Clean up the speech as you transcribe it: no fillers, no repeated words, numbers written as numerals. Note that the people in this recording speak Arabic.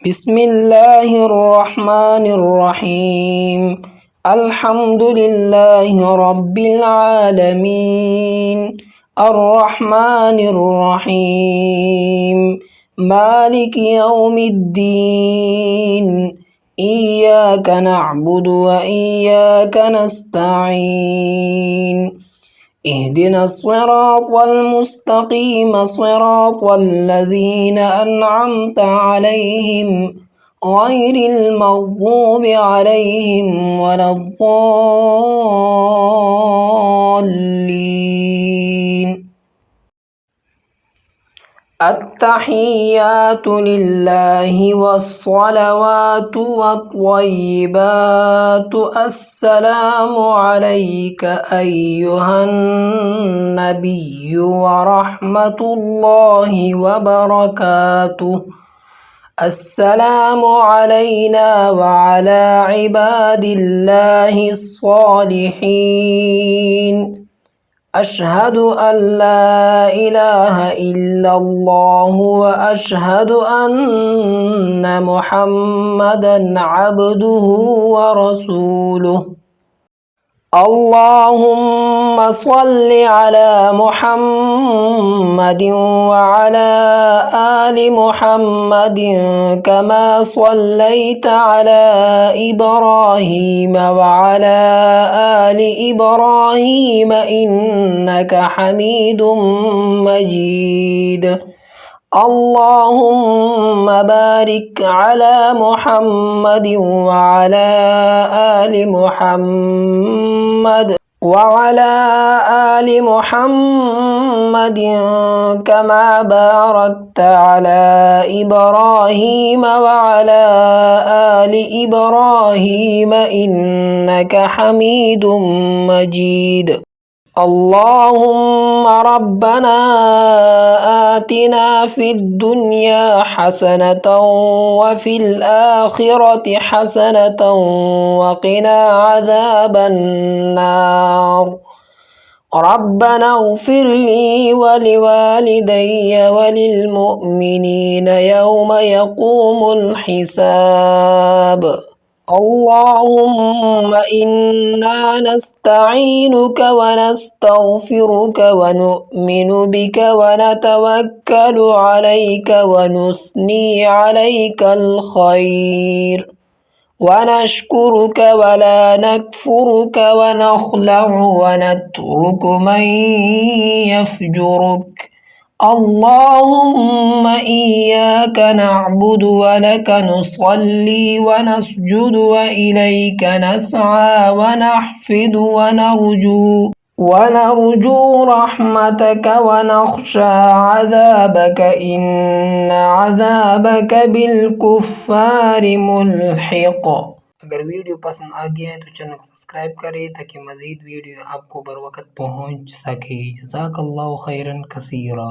بسم الله الرحمن الرحيم. الحمد لله رب العالمين، الرحمن الرحيم، مالك يوم الدين. إياك نعبد وإياك نستعين. اهدنا الصراط المستقيم، صراط الذين أنعمت عليهم غير المغضوب عليهم ولا الضالين. التحيات لله والصلوات والطيبات. السلام عليك أيها النبي ورحمة الله وبركاته. السلام علينا وعلى عباد الله الصالحين. أشهد أن لا إله إلا الله وأشهد أن محمدا عبده ورسوله. اللهم صل على محمد وعلى آل محمد كما صليت على إبراهيم وعلى آل إبراهيم إنك حميد مجيد. اللهم بارك على محمد وعلى آل محمد كما باركت على إبراهيم وعلى آل إبراهيم إنك حميد مجيد. اللهم ربنا آتنا في الدنيا حسنة وفي الآخرة حسنة وقنا عذاب النار. ربنا اغفر لي ولوالدي وللمؤمنين يوم يقوم الحساب. اللهم إنا نستعينك ونستغفرك ونؤمن بك ونتوكل عليك ونثني عليك الخير، ونشكرك ولا نكفرك ونخلع ونترك من يفجرك. اللهم إياك نعبد ولك نصلي ونسجد وإليك نسعى ونحفد ونرجو رحمتك ونخشى عذابك إن عذابك بالكفار ملحق. अगर वीडियो पसंद आ गया है तो चैनल को सब्सक्राइब करें ताकि मज़ीद वीडियो आपको बर वक्त पहुंच सके। जज़ाकल्लाहु खैरन कसीरा।